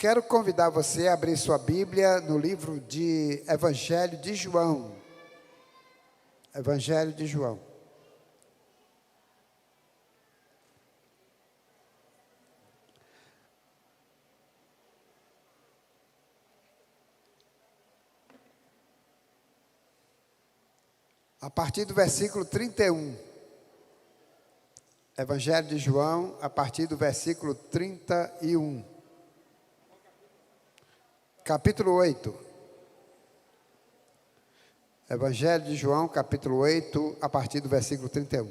Quero convidar você a abrir sua Bíblia no livro de Evangelho de João. Evangelho de João. A partir do versículo 31. Evangelho de João, a partir do versículo 31. Capítulo 8. Evangelho de João, capítulo 8, a partir do versículo 31.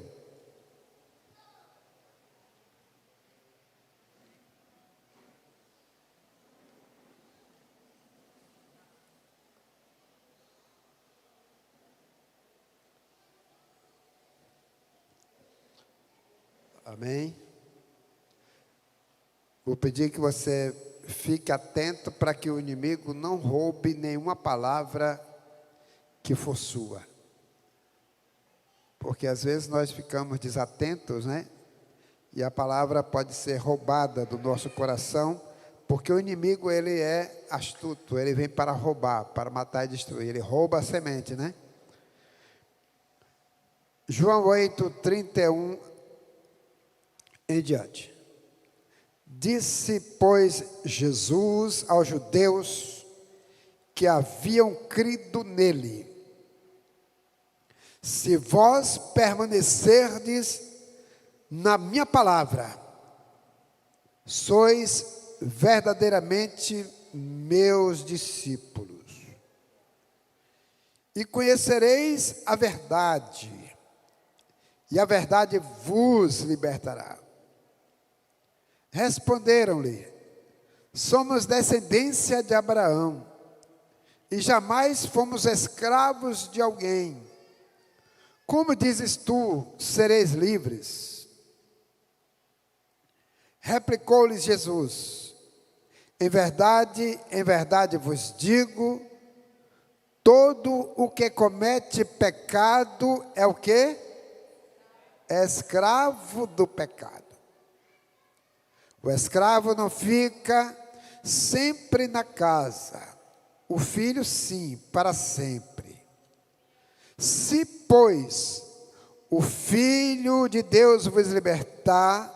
Amém? Vou pedir que você fique atento para que o inimigo não roube nenhuma palavra que for sua. Porque às vezes nós ficamos desatentos, né? E a palavra pode ser roubada do nosso coração, porque o inimigo, ele é astuto, ele vem para roubar, para matar e destruir, ele rouba a semente, né? João 8, 31 em diante. Disse, pois, Jesus aos judeus que haviam crido nele: se vós permanecerdes na minha palavra, sois verdadeiramente meus discípulos, e conhecereis a verdade, e a verdade vos libertará. Responderam-lhe: somos descendência de Abraão, e jamais fomos escravos de alguém. Como dizes tu, sereis livres? Replicou-lhes Jesus: em verdade vos digo, todo o que comete pecado é o quê? É escravo do pecado. O escravo não fica sempre na casa, o filho sim, para sempre. Se, pois, o Filho de Deus vos libertar,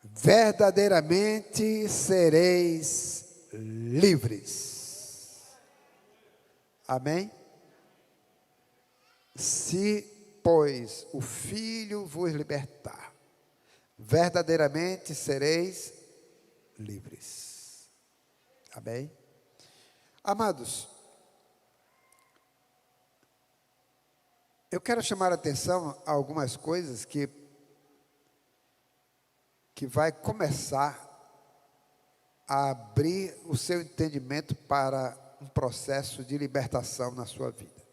verdadeiramente sereis livres. Amém? Se, pois, o Filho vos libertar, verdadeiramente sereis livres. Amém? Amados, eu quero chamar a atenção a algumas coisas que vai começar a abrir o seu entendimento para um processo de libertação na sua vida.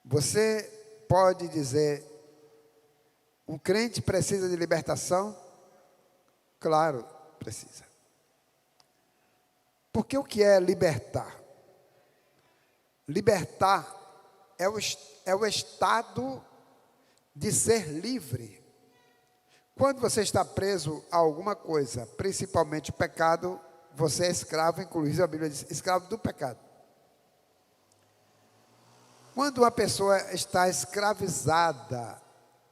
Você pode dizer: um crente precisa de libertação? Claro, precisa. Porque o que é libertar? Libertar é o estado de ser livre. Quando você está preso a alguma coisa, principalmente o pecado, você é escravo, inclusive a Bíblia diz, escravo do pecado. Quando uma pessoa está escravizada,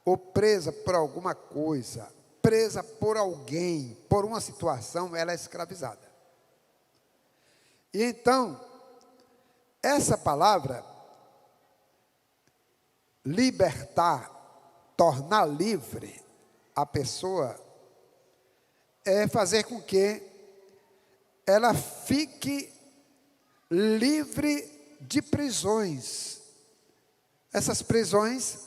ou presa por alguma coisa, presa por alguém, por uma situação, ela é escravizada. E então, essa palavra, libertar, tornar livre a pessoa, é fazer com que ela fique livre de prisões. Essas prisões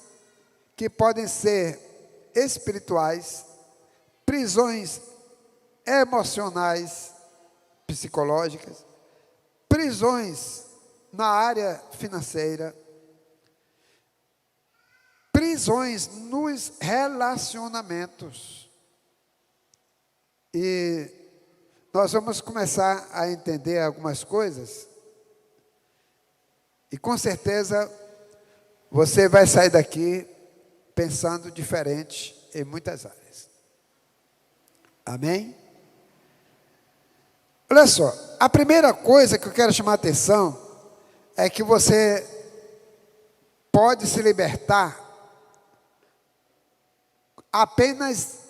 que podem ser espirituais, prisões emocionais, psicológicas, prisões na área financeira, prisões nos relacionamentos. E nós vamos começar a entender algumas coisas, e com certeza você vai sair daqui pensando diferente em muitas áreas. Amém? Olha só, a primeira coisa que eu quero chamar a atenção é que você pode se libertar apenas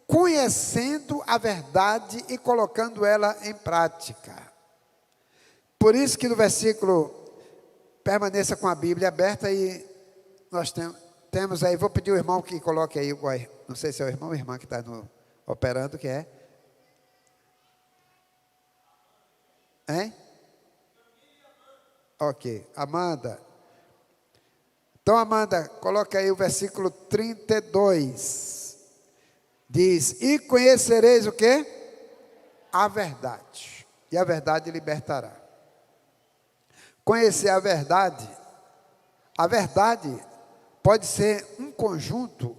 conhecendo a verdade e colocando ela em prática. Por isso que no versículo, permaneça com a Bíblia aberta, e nós temos aí, vou pedir ao irmão que coloque aí, não sei se é o irmão ou a irmã que está operando, que é? Hein? Ok, Amanda. Então, Amanda, coloca aí o versículo 32. Diz, e conhecereis o quê? A verdade. E a verdade libertará. Conhecer a verdade pode ser um conjunto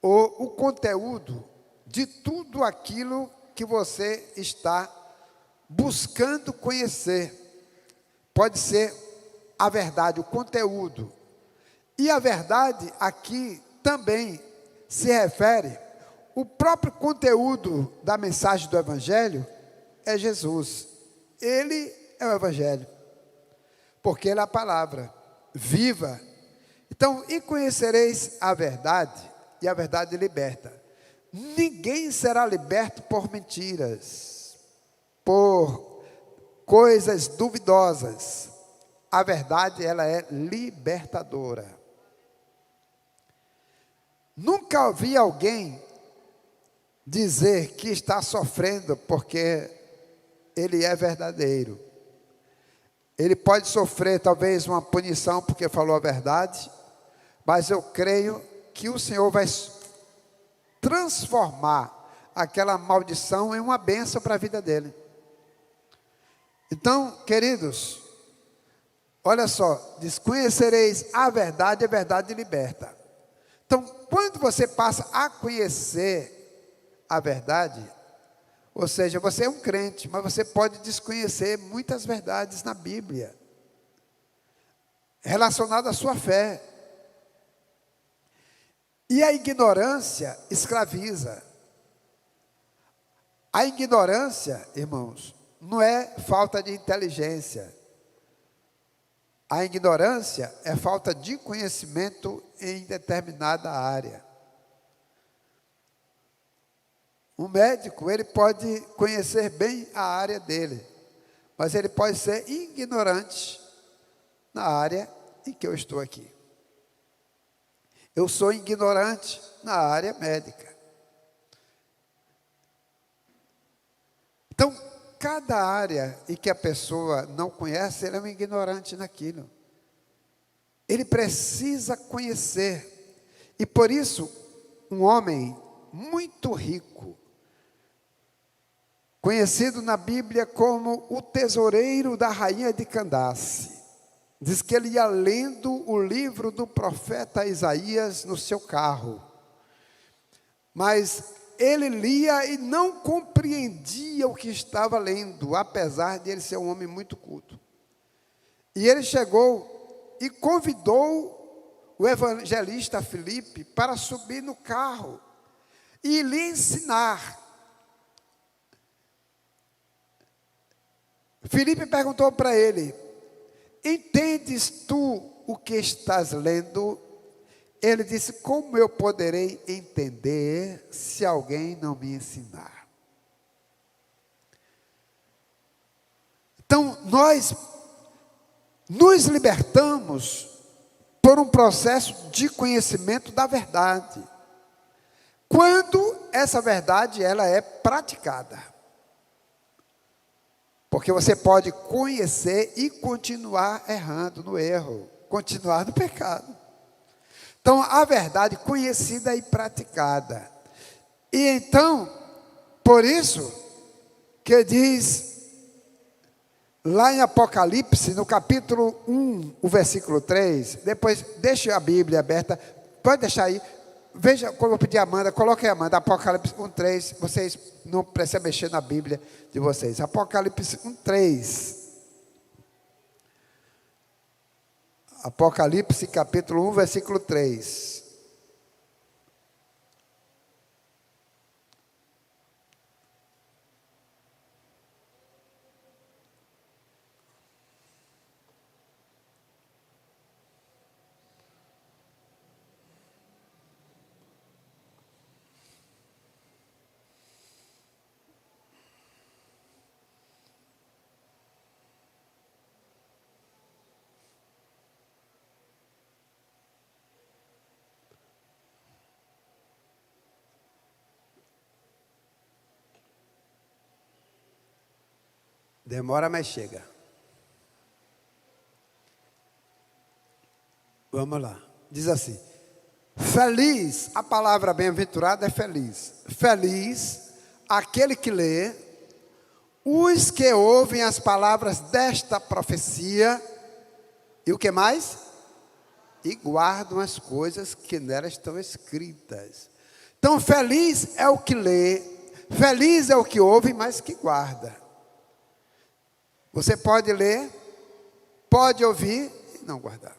ou o conteúdo de tudo aquilo que você está buscando conhecer. Pode ser a verdade, o conteúdo. E a verdade aqui também se refere, o próprio conteúdo da mensagem do Evangelho é Jesus. Ele é o Evangelho, porque ele é a palavra viva. Então, e conhecereis a verdade, e a verdade liberta. Ninguém será liberto por mentiras, por coisas duvidosas. A verdade, ela é libertadora. Nunca ouvi alguém dizer que está sofrendo porque ele é verdadeiro. Ele pode sofrer talvez uma punição porque falou a verdade, mas eu creio que o Senhor vai transformar aquela maldição em uma bênção para a vida dele. Então, queridos, olha só, desconhecereis a verdade liberta. Então, quando você passa a conhecer a verdade, ou seja, você é um crente, mas você pode desconhecer muitas verdades na Bíblia, relacionadas à sua fé. E a ignorância escraviza. A ignorância, irmãos, não é falta de inteligência. A ignorância é falta de conhecimento em determinada área. Um médico, ele pode conhecer bem a área dele, mas ele pode ser ignorante na área em que eu estou aqui. Eu sou ignorante na área médica. Então, cada área em que a pessoa não conhece, ele é um ignorante naquilo. Ele precisa conhecer. E por isso, um homem muito rico, conhecido na Bíblia como o tesoureiro da rainha de Candace, diz que ele ia lendo o livro do profeta Isaías no seu carro. Mas ele lia e não compreendia o que estava lendo, apesar de ele ser um homem muito culto. E ele chegou e convidou o evangelista Filipe para subir no carro e lhe ensinar. Filipe perguntou para ele, entendes tu o que estás lendo? Ele disse, como eu poderei entender se alguém não me ensinar? Então, nós nos libertamos por um processo de conhecimento da verdade, quando essa verdade ela é praticada. Porque você pode conhecer e continuar errando no erro, continuar no pecado. Então, a verdade conhecida e praticada. E então, por isso, que diz, lá em Apocalipse, no capítulo 1, o versículo 3, depois, deixe a Bíblia aberta, pode deixar aí, veja, como eu pedi a Amanda, coloque aí, Amanda, Apocalipse 1, 3, vocês não precisam mexer na Bíblia de vocês. Apocalipse 1, 3. Apocalipse capítulo 1, versículo 3. Demora, mas chega. Vamos lá. Diz assim: feliz, a palavra bem-aventurado é feliz. Feliz aquele que lê, os que ouvem as palavras desta profecia, e o que mais? E guardam as coisas que nela estão escritas. Então, feliz é o que lê, feliz é o que ouve, mas que guarda. Você pode ler, pode ouvir e não guardar.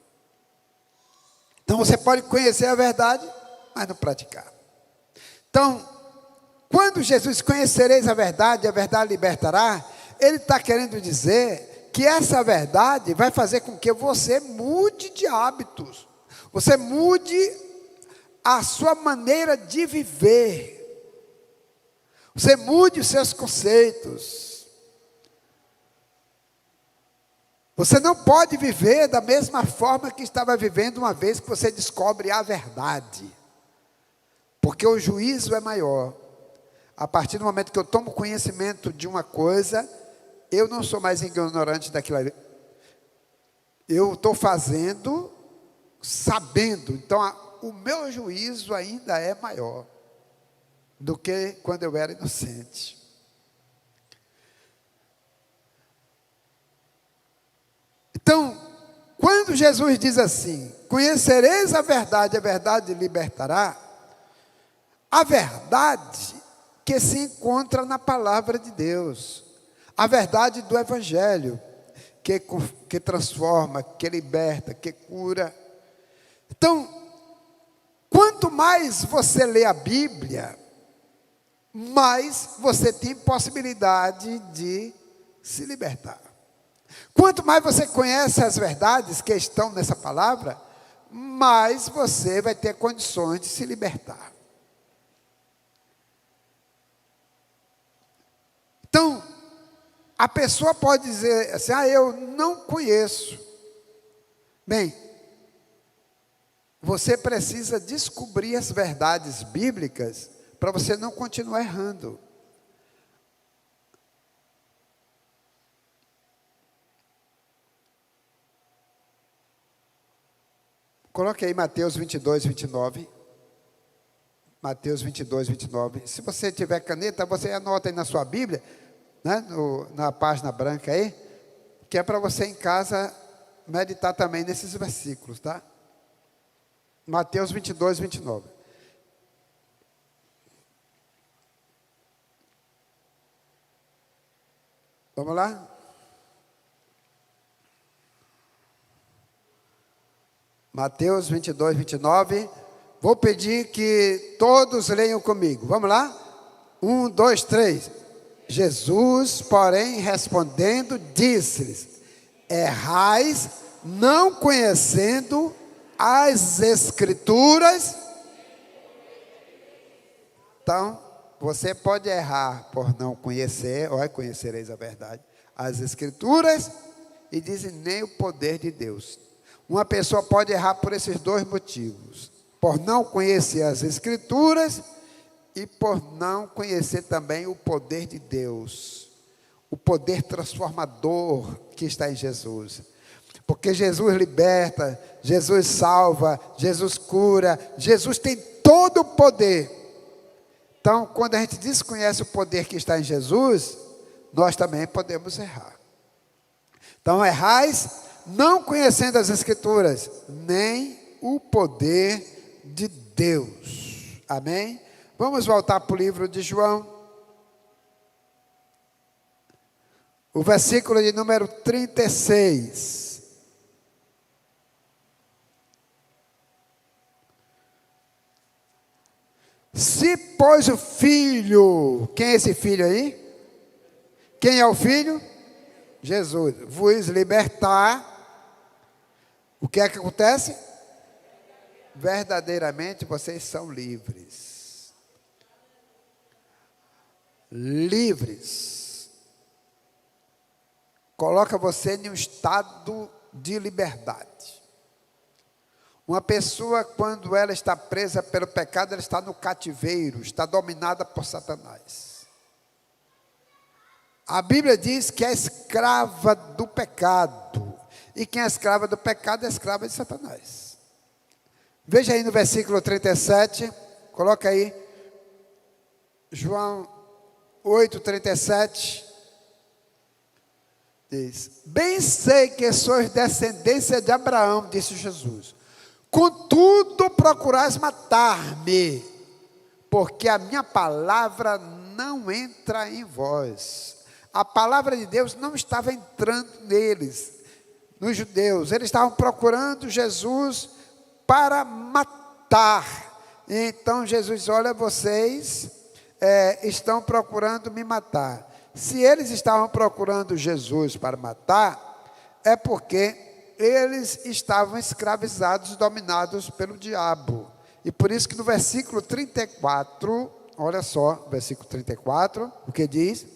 Então, você pode conhecer a verdade, mas não praticar. Então, quando Jesus conhecereis a verdade libertará, ele está querendo dizer que essa verdade vai fazer com que você mude de hábitos, você mude a sua maneira de viver, você mude os seus conceitos. Você não pode viver da mesma forma que estava vivendo uma vez que você descobre a verdade, porque o juízo é maior. A partir do momento que eu tomo conhecimento de uma coisa, eu não sou mais ignorante daquilo ali. Eu estou fazendo, sabendo. Então, o meu juízo ainda é maior do que quando eu era inocente. Então, quando Jesus diz assim: conhecereis a verdade libertará, a verdade que se encontra na palavra de Deus, a verdade do Evangelho, que transforma, que liberta, que cura. Então, quanto mais você lê a Bíblia, mais você tem possibilidade de se libertar. Quanto mais você conhece as verdades que estão nessa palavra, mais você vai ter condições de se libertar. Então, a pessoa pode dizer assim: eu não conheço. Bem, você precisa descobrir as verdades bíblicas para você não continuar errando. Coloque aí Mateus 22, 29. Mateus 22, 29. Se você tiver caneta, você anota aí na sua Bíblia, né, na página branca aí, que é para você em casa meditar também nesses versículos, tá? Mateus 22, 29. Vamos lá? Mateus 22, 29. Vou pedir que todos leiam comigo. Vamos lá? 1, 2, 3. Jesus, porém, respondendo, disse-lhes: errais, não conhecendo as Escrituras. Então, você pode errar por não conhecer, ou conhecereis a verdade, as Escrituras, e dizem nem o poder de Deus. Uma pessoa pode errar por esses dois motivos: por não conhecer as Escrituras e por não conhecer também o poder de Deus, o poder transformador que está em Jesus. Porque Jesus liberta, Jesus salva, Jesus cura, Jesus tem todo o poder. Então, quando a gente desconhece o poder que está em Jesus, nós também podemos errar. Então, errais não conhecendo as Escrituras, nem o poder de Deus. Amém? Vamos voltar para o livro de João. O versículo de número 36. Se, pois, o Filho, quem é esse Filho aí? Quem é o Filho? Jesus. Vos libertar, o que é que acontece? Verdadeiramente vocês são livres. Livres. Coloca você em um estado de liberdade. Uma pessoa, quando ela está presa pelo pecado, ela está no cativeiro, está dominada por Satanás. A Bíblia diz que é escrava do pecado. E quem é escrava do pecado é escrava de Satanás. Veja aí no versículo 37, coloca aí, João 8:37, diz: bem sei que sois descendência de Abraão, disse Jesus, contudo procurais matar-me, porque a minha palavra não entra em vós. A palavra de Deus não estava entrando neles, nos judeus. Eles estavam procurando Jesus para matar. Então Jesus diz: olha, vocês estão procurando me matar. Se eles estavam procurando Jesus para matar, é porque eles estavam escravizados, dominados pelo diabo. E por isso que no versículo 34, olha só, versículo 34, o que diz?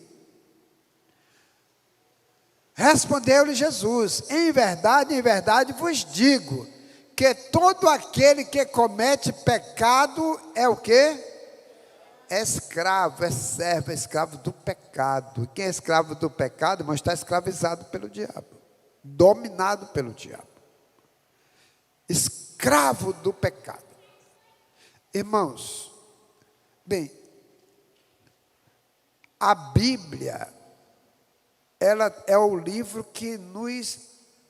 Respondeu-lhe Jesus: em verdade vos digo, que todo aquele que comete pecado é o quê? É escravo, é servo, é escravo do pecado. E quem é escravo do pecado, irmão, está escravizado pelo diabo, dominado pelo diabo. Escravo do pecado. Irmãos, bem, a Bíblia, ela é o livro que nos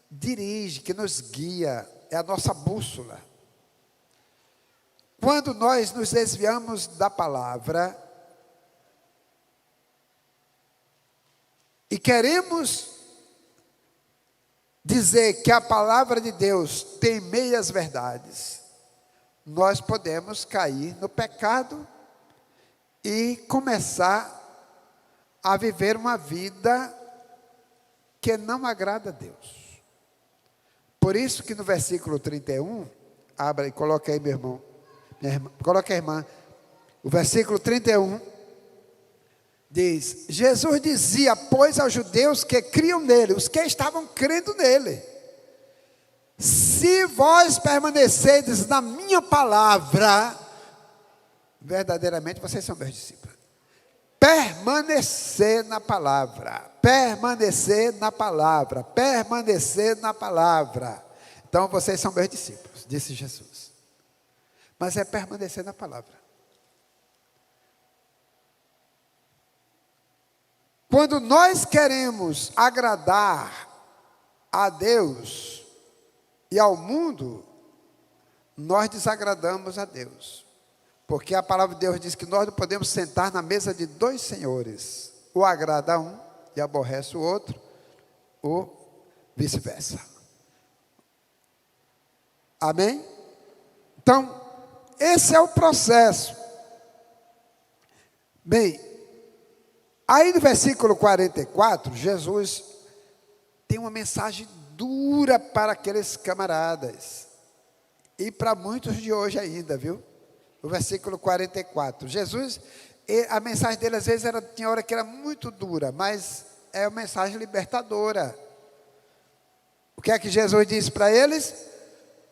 dirige, que nos guia, é a nossa bússola. Quando nós nos desviamos da palavra e queremos dizer que a palavra de Deus tem meias verdades, nós podemos cair no pecado e começar a viver uma vida que não agrada a Deus. Por isso que no versículo 31, abra e coloca aí, meu irmão, minha irmã, coloca a irmã, o versículo 31, diz: Jesus dizia, pois, aos judeus que criam nele, os que estavam crendo nele: se vós permanecerdes na minha palavra, verdadeiramente vocês são meus discípulos. Permanecer na palavra, permanecer na palavra, permanecer na palavra. Então vocês são meus discípulos, disse Jesus. Mas é permanecer na palavra. Quando nós queremos agradar a Deus e ao mundo, nós desagradamos a Deus. Porque a palavra de Deus diz que nós não podemos sentar na mesa de dois senhores. Ou agrada um e aborrece o outro, ou vice-versa. Amém? Então, esse é o processo. Bem, aí no versículo 44, Jesus tem uma mensagem dura para aqueles camaradas. E para muitos de hoje ainda, viu? O versículo 44. Jesus, a mensagem dele às vezes tinha hora que era muito dura, mas é uma mensagem libertadora. O que é que Jesus disse para eles?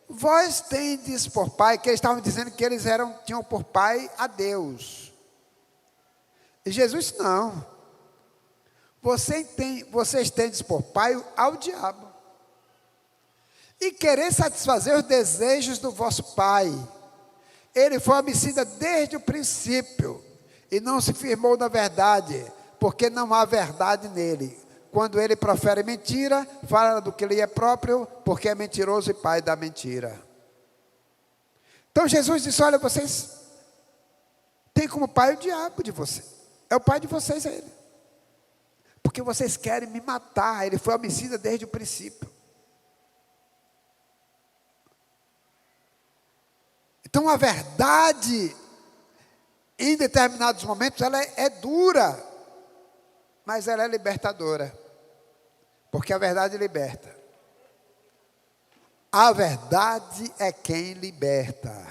Vós tendes por pai, que eles estavam dizendo que eles tinham por pai a Deus. E Jesus disse: não. Vocês tendes por pai ao diabo. E querer satisfazer os desejos do vosso pai. Ele foi homicida desde o princípio e não se firmou na verdade, porque não há verdade nele. Quando ele profere mentira, fala do que lhe é próprio, porque é mentiroso e pai da mentira. Então Jesus disse: olha, vocês têm como pai o diabo de vocês. É o pai de vocês, é ele. Porque vocês querem me matar. Ele foi homicida desde o princípio. Então a verdade, em determinados momentos, ela é dura, mas ela é libertadora, porque a verdade liberta. A verdade é quem liberta.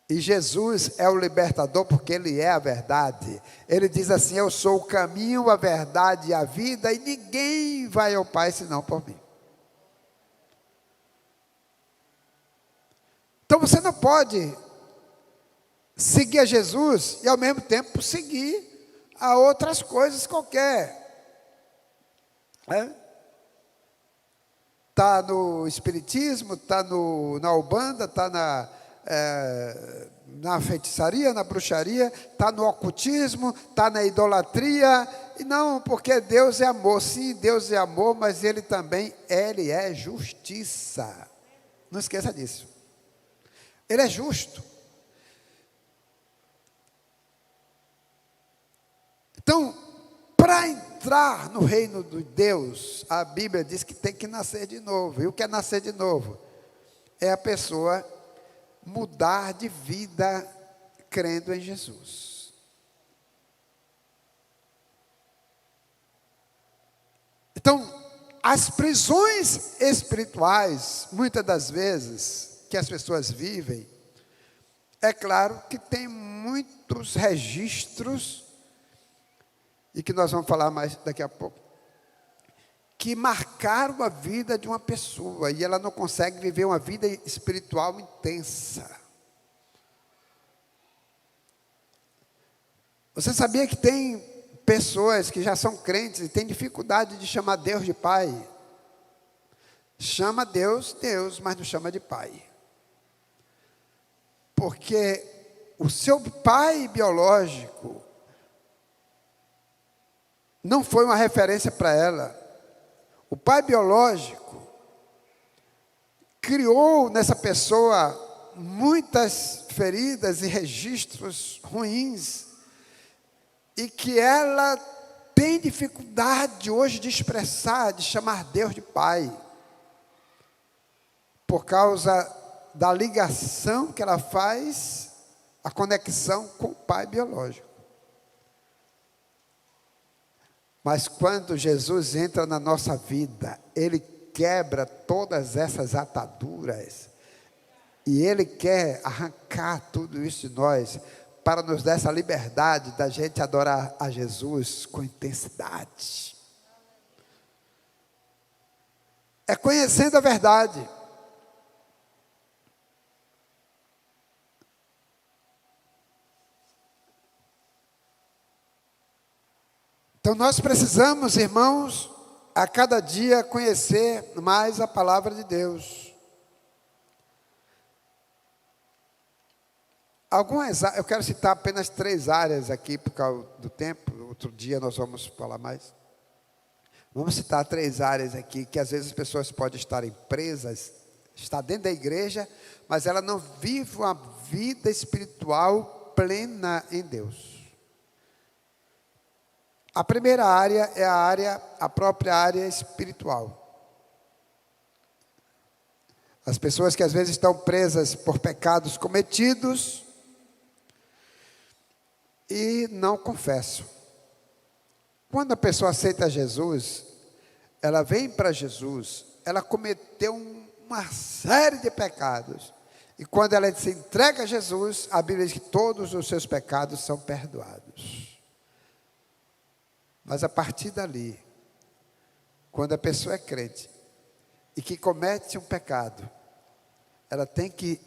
E Jesus é o libertador, porque Ele é a verdade. Ele diz assim: eu sou o caminho, a verdade e a vida, e ninguém vai ao Pai senão por mim. Então você não pode seguir a Jesus e ao mesmo tempo seguir a outras coisas qualquer. Está no espiritismo, está na Umbanda, está na feitiçaria, na bruxaria, está no ocultismo, está na idolatria. E não, porque Deus é amor. Sim, Deus é amor, mas Ele também, Ele é justiça. Não esqueça disso. Ele é justo. Então, para entrar no reino de Deus, a Bíblia diz que tem que nascer de novo. E o que é nascer de novo? É a pessoa mudar de vida crendo em Jesus. Então, as prisões espirituais, muitas das vezes, que as pessoas vivem, é claro que tem muitos registros, e que nós vamos falar mais daqui a pouco, que marcaram a vida de uma pessoa, e ela não consegue viver uma vida espiritual intensa. Você sabia que tem pessoas que já são crentes e têm dificuldade de chamar Deus de Pai? Chama Deus, Deus, mas não chama de Pai. Porque o seu pai biológico não foi uma referência para ela. O pai biológico criou nessa pessoa muitas feridas e registros ruins, e que ela tem dificuldade hoje de expressar, de chamar Deus de Pai, por causa da ligação que ela faz, a conexão com o pai biológico. Mas quando Jesus entra na nossa vida, Ele quebra todas essas ataduras, e Ele quer arrancar tudo isso de nós, para nos dar essa liberdade da gente adorar a Jesus com intensidade. É conhecendo a verdade. Então nós precisamos, irmãos, a cada dia conhecer mais a palavra de Deus. Eu quero citar apenas 3 áreas aqui, por causa do tempo. Outro dia nós vamos falar mais. Vamos citar 3 áreas aqui, que às vezes as pessoas podem estar presas, está dentro da igreja, mas ela não vive uma vida espiritual plena em Deus. A primeira área é a própria área espiritual. As pessoas que às vezes estão presas por pecados cometidos e não confessam. Quando a pessoa aceita Jesus, ela vem para Jesus, ela cometeu uma série de pecados. E quando ela se entrega a Jesus, a Bíblia diz que todos os seus pecados são perdoados. Mas a partir dali, quando a pessoa é crente e que comete um pecado, ela tem que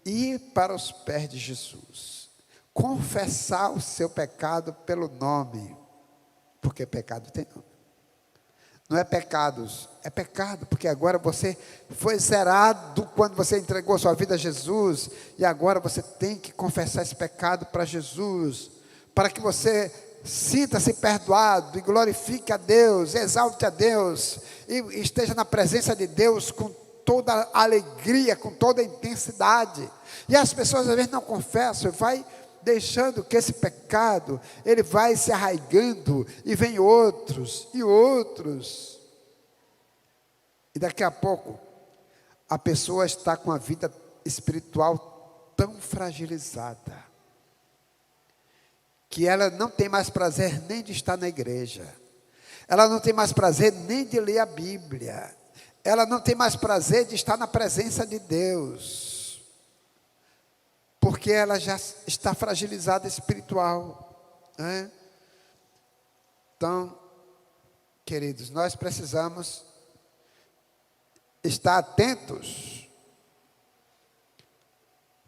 ir para os pés de Jesus, confessar o seu pecado pelo nome, porque pecado tem nome. Não é pecados, é pecado, porque agora você foi zerado quando você entregou sua vida a Jesus, e agora você tem que confessar esse pecado para Jesus, para que você sinta-se perdoado e glorifique a Deus, exalte a Deus, e esteja na presença de Deus com toda a alegria, com toda a intensidade. E as pessoas às vezes não confessam, vai deixando que esse pecado, ele vai se arraigando, e vem outros, e outros, e daqui a pouco, a pessoa está com a vida espiritual tão fragilizada, que ela não tem mais prazer nem de estar na igreja, ela não tem mais prazer nem de ler a Bíblia, ela não tem mais prazer de estar na presença de Deus, porque ela já está fragilizada espiritual, né? Então, queridos, nós precisamos estar atentos.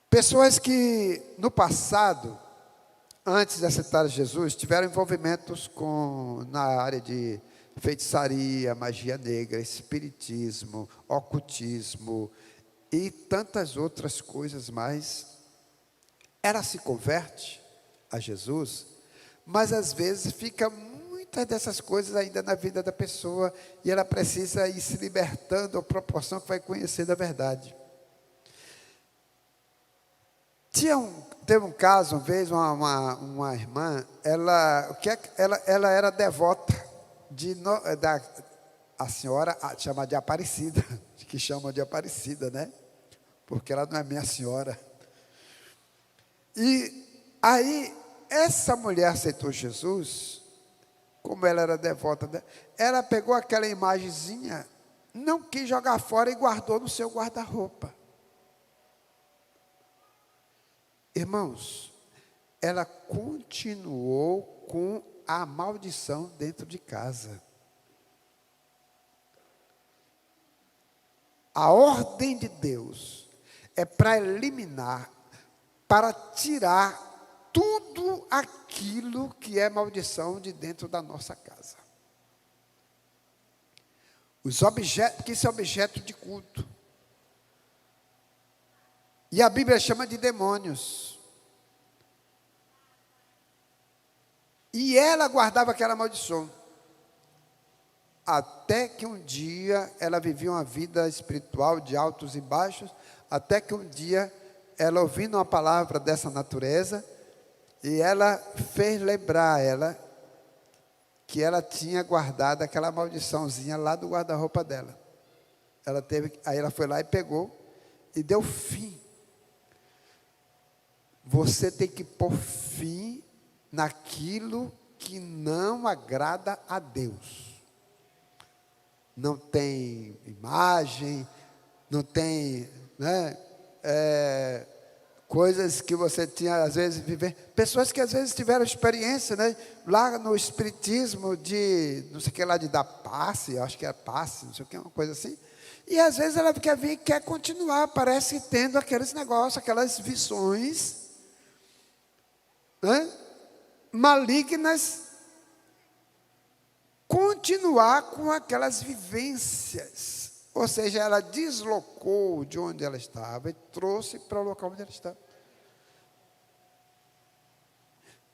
Pessoas que no passado antes de aceitar Jesus, tiveram envolvimentos na área de feitiçaria, magia negra, espiritismo, ocultismo e tantas outras coisas mais. Ela se converte a Jesus, mas às vezes fica muitas dessas coisas ainda na vida da pessoa e ela precisa ir se libertando à proporção que vai conhecendo a verdade. Teve um caso, uma vez, uma irmã, ela era devota a senhora chama de Aparecida, que chama de Aparecida, né? Porque ela não é minha senhora. E aí, essa mulher aceitou Jesus, como ela era devota, ela pegou aquela imagenzinha, não quis jogar fora e guardou no seu guarda-roupa. Irmãos, ela continuou com a maldição dentro de casa. A ordem de Deus é para eliminar, para tirar tudo aquilo que é maldição de dentro da nossa casa. Os objetos, que isso é objeto de culto. E a Bíblia chama de demônios. E ela guardava aquela maldição. Até que um dia ela vivia uma vida espiritual de altos e baixos. Até que um dia ela, ouvindo uma palavra dessa natureza, e ela fez lembrar ela que ela tinha guardado aquela maldiçãozinha lá do guarda-roupa dela. Aí ela foi lá e pegou e deu fim. Você tem que pôr fim naquilo que não agrada a Deus. Não tem imagem, não tem, né, coisas que você tinha, às vezes, viver. Pessoas que, às vezes, tiveram experiência, né, lá no espiritismo de, não sei o que lá, de dar passe, acho que é passe, não sei o que, uma coisa assim. E, às vezes, ela quer vir e quer continuar, parece tendo aqueles negócios, aquelas visões, né, malignas, continuar com aquelas vivências. Ou seja, ela deslocou de onde ela estava e trouxe para o local onde ela está.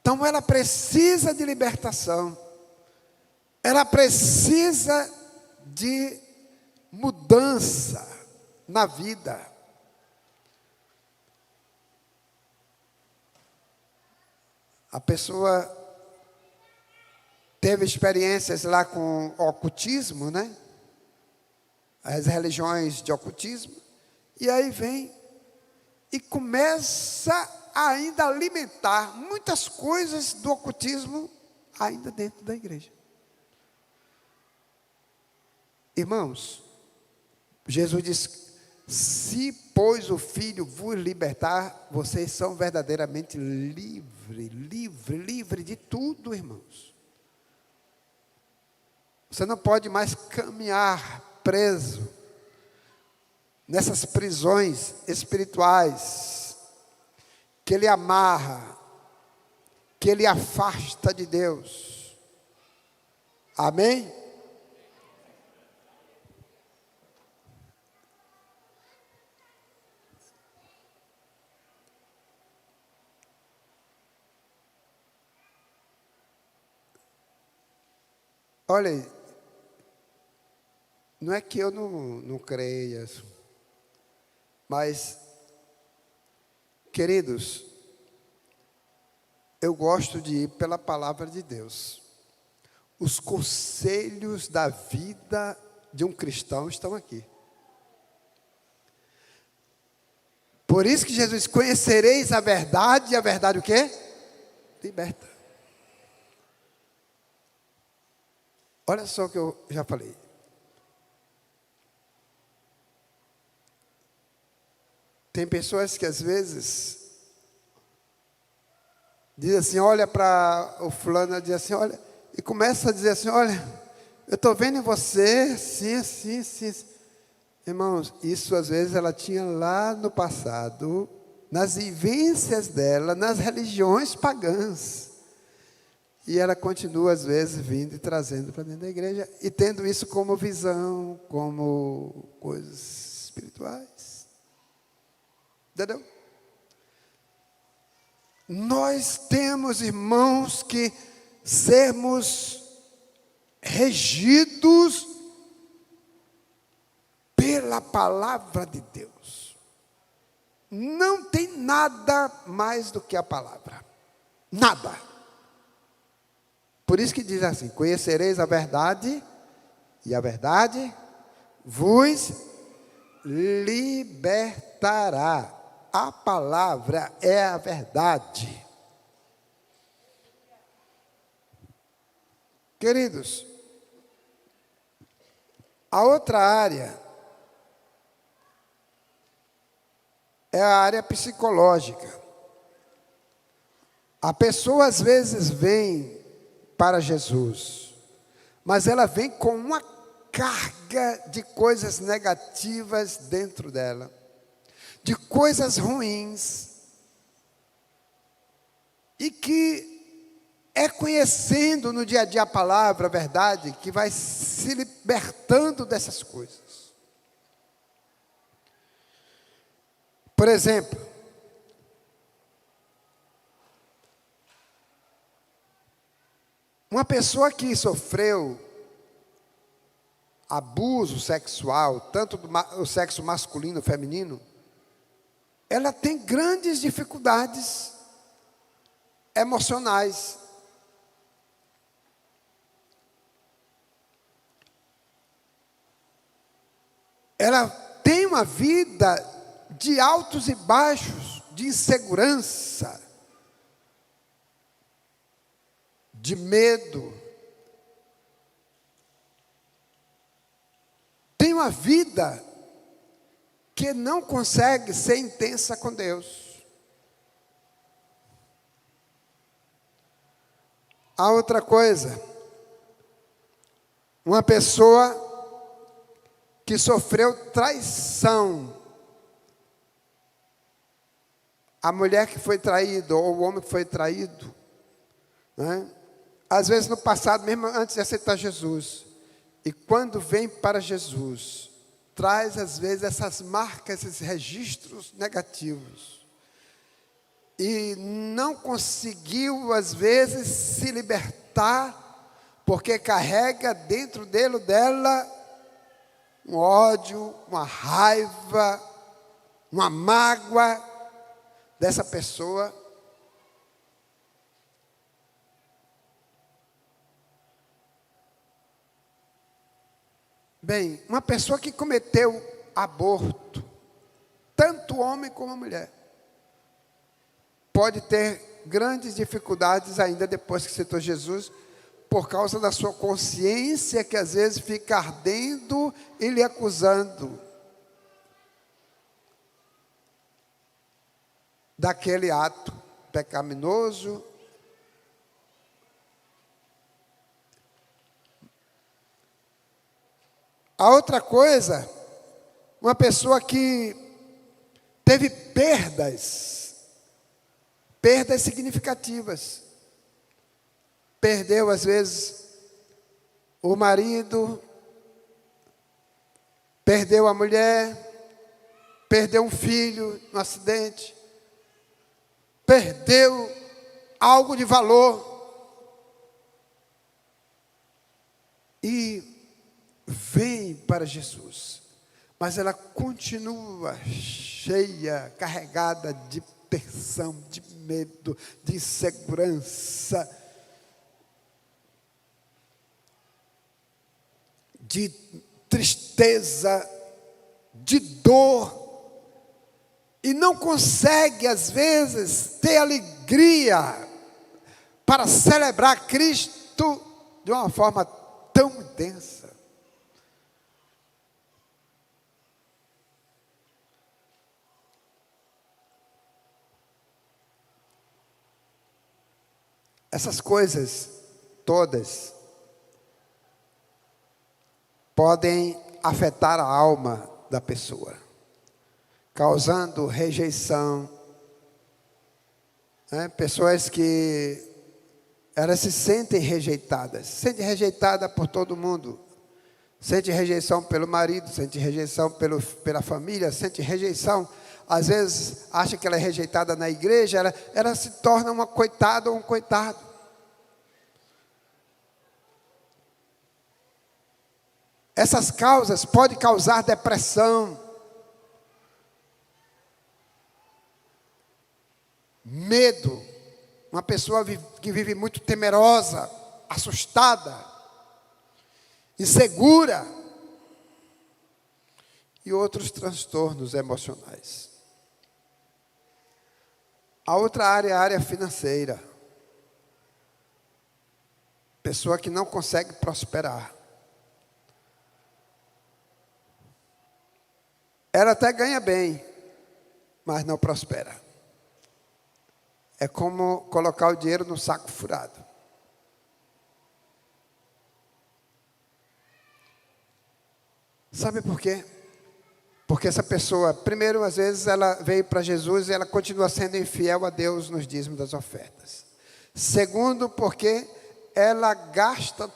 Então ela precisa de libertação. Ela precisa de mudança na vida. A pessoa teve experiências lá com ocultismo, né? As religiões de ocultismo, e aí vem e começa ainda a alimentar muitas coisas do ocultismo ainda dentro da igreja. Irmãos, Jesus diz: se, pois, o Filho vos libertar, vocês são verdadeiramente livre de tudo, irmãos. Você não pode mais caminhar preso nessas prisões espirituais que ele amarra, que ele afasta de Deus. Amém? Olha aí, não é que eu não creia, mas, queridos, eu gosto de ir pela palavra de Deus. Os conselhos da vida de um cristão estão aqui. Por isso que Jesus: conhecereis a verdade, e a verdade o quê? Liberta. Olha só o que eu já falei. Tem pessoas que às vezes dizem assim, olha para o fulano, diz assim, olha, e começa a dizer assim, olha, eu estou vendo em você, sim, assim, sim. Irmãos, isso às vezes ela tinha lá no passado, nas vivências dela, nas religiões pagãs. E ela continua, às vezes, vindo e trazendo para dentro da igreja, e tendo isso como visão, como coisas espirituais. Entendeu? Nós temos, irmãos, que sermos regidos pela palavra de Deus. Não tem nada mais do que a palavra. Nada. Por isso que diz assim: conhecereis a verdade, e a verdade vos libertará. A palavra é a verdade. Queridos, a outra área é a área psicológica. A pessoa às vezes vem para Jesus, mas ela vem com uma carga de coisas negativas dentro dela, de coisas ruins, e que é conhecendo no dia a dia a palavra, a verdade, que vai se libertando dessas coisas. Por exemplo, uma pessoa que sofreu abuso sexual, tanto do sexo masculino e feminino, ela tem grandes dificuldades emocionais. Ela tem uma vida de altos e baixos, de insegurança, de medo. Tem uma vida que não consegue ser intensa com Deus. A outra coisa, uma pessoa que sofreu traição. A mulher que foi traída, ou o homem que foi traído, né? Às vezes no passado, mesmo antes de aceitar Jesus, e quando vem para Jesus, traz às vezes essas marcas, esses registros negativos, e não conseguiu às vezes se libertar, porque carrega dentro dele ou dela um ódio, uma raiva, uma mágoa dessa pessoa. Bem, uma pessoa que cometeu aborto, tanto o homem como a mulher, pode ter grandes dificuldades ainda depois que aceitou Jesus, por causa da sua consciência que às vezes fica ardendo e lhe acusando daquele ato pecaminoso. A outra coisa, uma pessoa que teve perdas significativas. Perdeu, às vezes, o marido, perdeu a mulher, perdeu um filho no acidente, perdeu algo de valor. E vem para Jesus, mas ela continua cheia, carregada de tensão, de medo, de insegurança, de tristeza, de dor, e não consegue, às vezes, ter alegria para celebrar Cristo de uma forma tão intensa. Essas coisas todas podem afetar a alma da pessoa, causando rejeição, Pessoas que elas se sentem rejeitadas, se sentem rejeitada por todo mundo, sente rejeição pelo marido, sente rejeição pela família, sente rejeição, às vezes acha que ela é rejeitada na igreja, ela se torna uma coitada ou um coitado. Essas causas podem causar depressão, medo, uma pessoa que vive muito temerosa, assustada, insegura, e outros transtornos emocionais. A outra área é a área financeira. Pessoa que não consegue prosperar. Ela até ganha bem, mas não prospera. É como colocar o dinheiro no saco furado. Sabe por quê? Porque essa pessoa, primeiro, às vezes, ela veio para Jesus e ela continua sendo infiel a Deus nos dízimos das ofertas. Segundo, porque ela gasta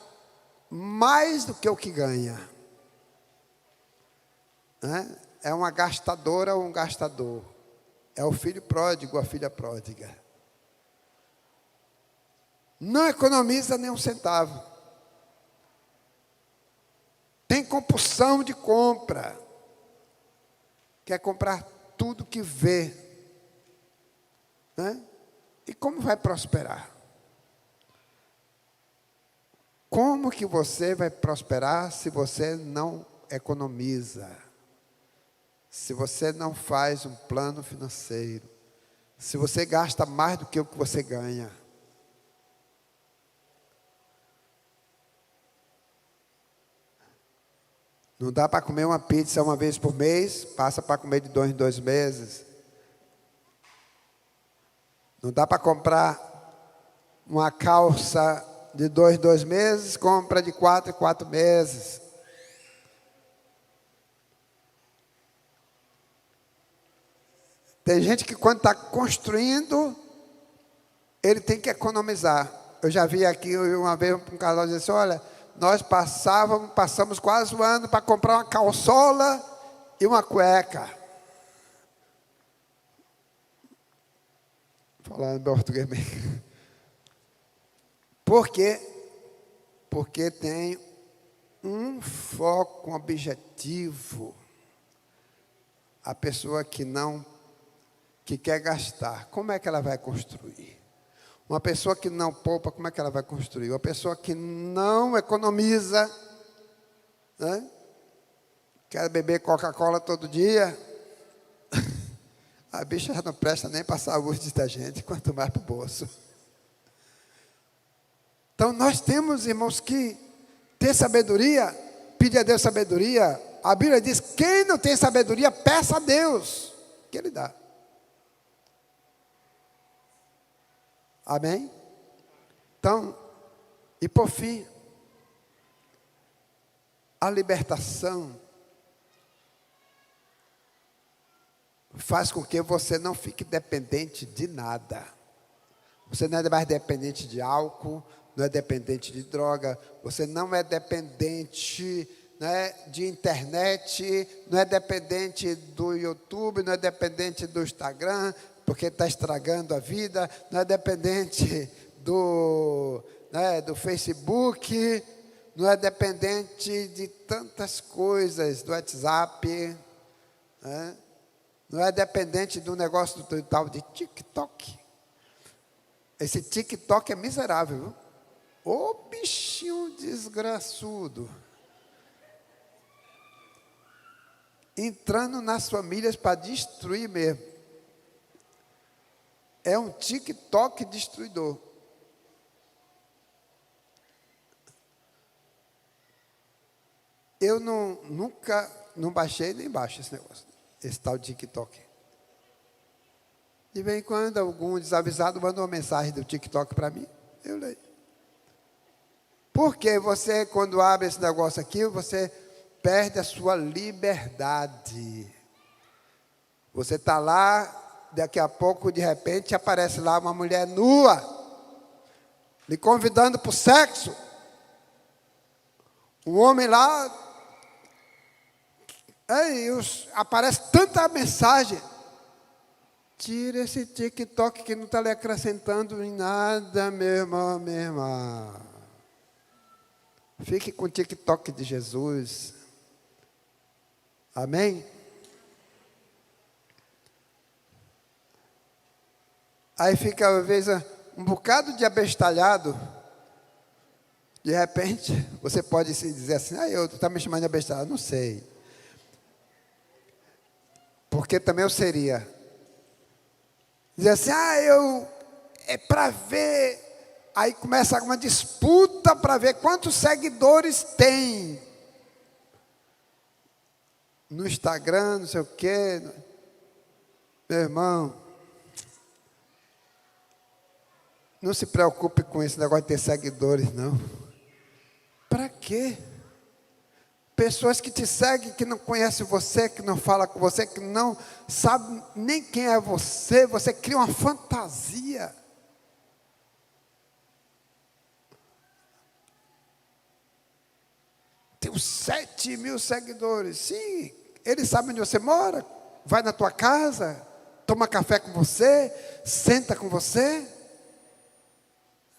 mais do que o que ganha. É uma gastadora ou um gastador. É o filho pródigo, a filha pródiga. Não economiza nem um centavo. Tem compulsão de compra. Quer comprar tudo que vê. E como vai prosperar? Como que você vai prosperar se você não economiza? Se você não faz um plano financeiro? Se você gasta mais do que o que você ganha? Não dá para comer uma pizza uma vez por mês, passa para comer de 2 em 2 meses. Não dá para comprar uma calça de 2 em 2 meses, compra de 4 em 4 meses. Tem gente que quando está construindo, ele tem que economizar. Eu já vi aqui uma vez um casal dizer assim, olha, nós passamos quase um ano para comprar uma calçola e uma cueca. Falando em português mesmo. Por quê? Porque tem um foco, um objetivo. A pessoa que quer gastar, como é que ela vai construir? Uma pessoa que não poupa, como é que ela vai construir? Uma pessoa que não economiza, quer beber Coca-Cola todo dia, a bicha já não presta nem para a saúde da gente, quanto mais para o bolso. Então nós temos, irmãos, que ter sabedoria, pedir a Deus sabedoria. A Bíblia diz, quem não tem sabedoria, peça a Deus, que Ele dá. Amém? Então, e por fim, a libertação faz com que você não fique dependente de nada. Você não é mais dependente de álcool, não é dependente de droga, você não é dependente, de internet, não é dependente do YouTube, não é dependente do Instagram, porque está estragando a vida, não é dependente do Facebook, não é dependente de tantas coisas, do WhatsApp, não é dependente do negócio do tal de TikTok. Esse TikTok é miserável, viu? Ô bichinho desgraçudo. Entrando nas famílias para destruir mesmo. É um TikTok destruidor. Eu nunca baixei nem baixo esse negócio, esse tal TikTok. De vez em quando algum desavisado manda uma mensagem do TikTok para mim, eu leio. Porque você, quando abre esse negócio aqui, você perde a sua liberdade. Você está lá daqui a pouco, de repente, aparece lá uma mulher nua, lhe convidando para o sexo. Um homem lá, aí aparece tanta mensagem. Tira esse TikTok que não está lhe acrescentando em nada, meu irmão, minha irmã. Fique com o TikTok de Jesus. Amém? Aí fica, às vezes, um bocado de abestalhado. De repente, você pode se dizer assim, tu está me chamando de abestalhado. Não sei. Porque também eu seria. Dizer assim, é para ver. Aí começa uma disputa para ver quantos seguidores tem. No Instagram, não sei o quê. Meu irmão, não se preocupe com esse negócio de ter seguidores, não. Para quê? Pessoas que te seguem, que não conhecem você, que não falam com você, que não sabem nem quem é você, você cria uma fantasia. Tenho 7.000 seguidores. Sim, eles sabem onde você mora, vai na tua casa, toma café com você, senta com você.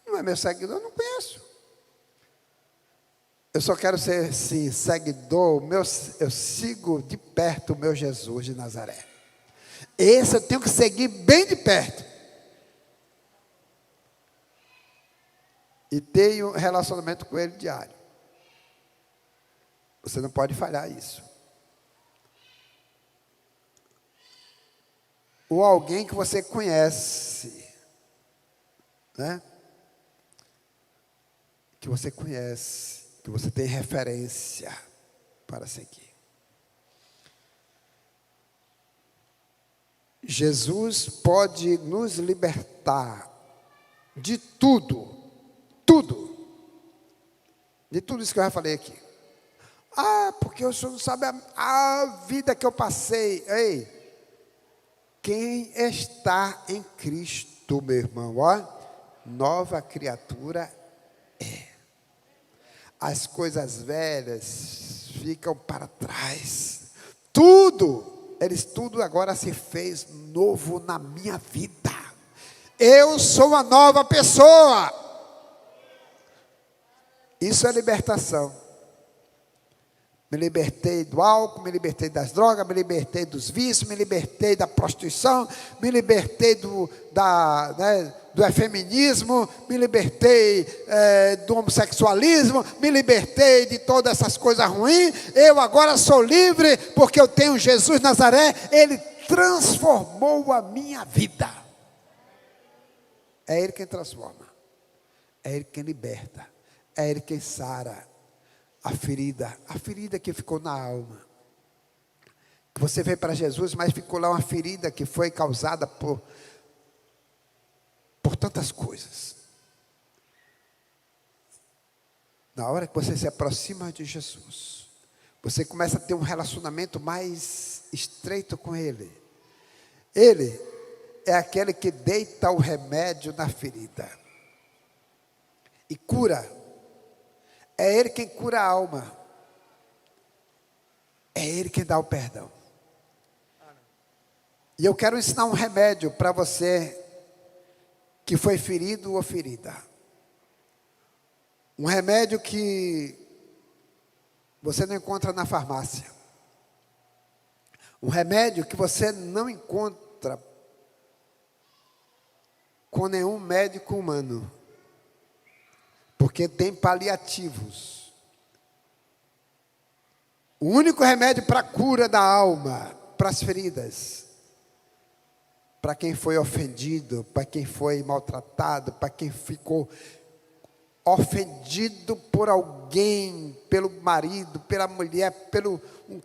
Não é meu seguidor, eu não conheço. Eu só quero ser, sim, seguidor. Eu sigo de perto o meu Jesus de Nazaré. Esse eu tenho que seguir bem de perto. E tenho relacionamento com ele diário. Você não pode falhar isso. Ou alguém que você conhece, né? Que você conhece, que você tem referência para seguir. Jesus pode nos libertar de tudo, de tudo isso que eu já falei aqui. Porque o senhor não sabe a vida que eu passei. Ei, quem está em Cristo, meu irmão, nova criatura é. As coisas velhas ficam para trás. Tudo agora se fez novo na minha vida. Eu sou uma nova pessoa. Isso é libertação. Me libertei do álcool, me libertei das drogas, me libertei dos vícios, me libertei da prostituição, me libertei do efeminismo, me libertei do homossexualismo, me libertei de todas essas coisas ruins. Eu agora sou livre porque eu tenho Jesus Nazaré. Ele transformou a minha vida. É Ele quem transforma, é Ele quem liberta, é Ele quem sara a ferida que ficou na alma. Que você veio para Jesus, mas ficou lá uma ferida que foi causada por tantas coisas. Na hora que você se aproxima de Jesus, você começa a ter um relacionamento mais estreito com Ele. Ele é aquele que deita o remédio na ferida e cura. É Ele quem cura a alma. É Ele quem dá o perdão. E eu quero ensinar um remédio para você que foi ferido ou ferida. Um remédio que você não encontra na farmácia. Um remédio que você não encontra com nenhum médico humano. Porque tem paliativos. O único remédio para a cura da alma, para as feridas, para quem foi ofendido, para quem foi maltratado, para quem ficou ofendido por alguém, pelo marido, pela mulher, pelo um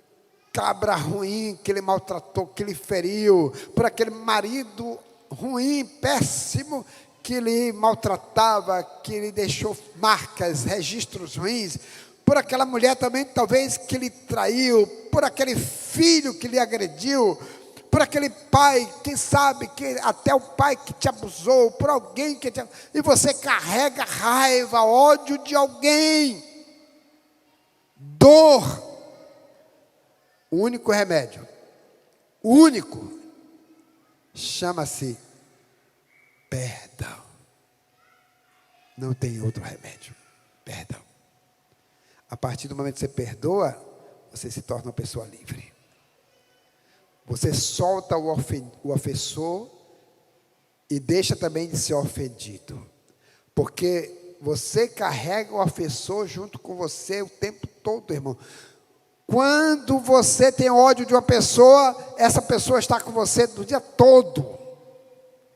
cabra ruim que ele maltratou, que ele feriu, por aquele marido ruim, péssimo, que ele maltratava, que ele deixou marcas, registros ruins, por aquela mulher também, talvez, que ele traiu, por aquele filho que lhe agrediu, por aquele pai que sabe que até o pai que te abusou, por alguém que te... E você carrega raiva, ódio de alguém, dor. O único remédio, o único, chama-se perdão. Não tem outro remédio, perdão. A partir do momento que você perdoa, você se torna uma pessoa livre. Você solta o ofensor e deixa também de ser ofendido. Porque você carrega o ofensor junto com você o tempo todo, irmão. Quando você tem ódio de uma pessoa, essa pessoa está com você o dia todo.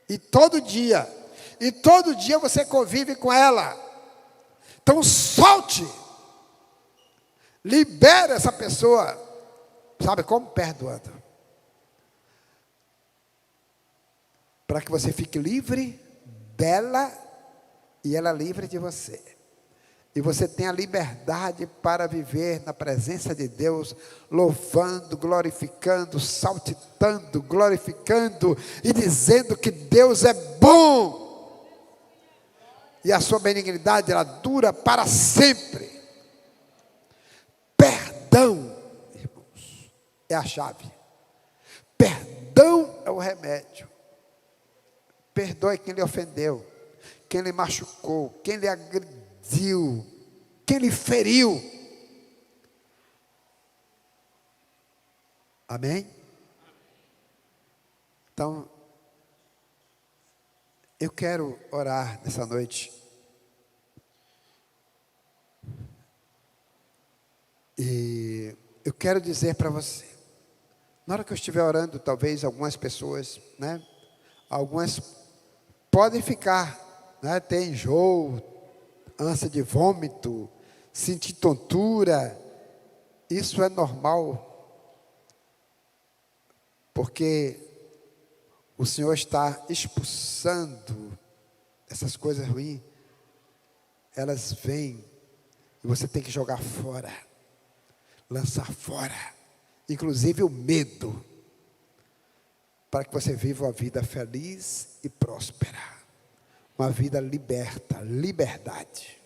E todo dia. E todo dia você convive com ela. Então solte. Libere essa pessoa. Sabe como? Perdoando. Para que você fique livre dela e ela livre de você. E você tenha liberdade para viver na presença de Deus, louvando, glorificando, saltitando, glorificando e dizendo que Deus é bom. E a sua benignidade, ela dura para sempre. Perdão, irmãos, é a chave. Perdão é o remédio. Perdoe quem lhe ofendeu, quem lhe machucou, quem lhe agrediu, quem lhe feriu. Amém? Então, eu quero orar nessa noite. E eu quero dizer para você, na hora que eu estiver orando, talvez algumas pessoas, né? Algumas podem ficar, né? Ter enjoo, ânsia de vômito, sentir tontura. Isso é normal, porque o Senhor está expulsando essas coisas ruins. Elas vêm e você tem que jogar fora, lançar fora, inclusive o medo, para que você viva uma vida feliz e próspera, uma vida liberta, liberdade.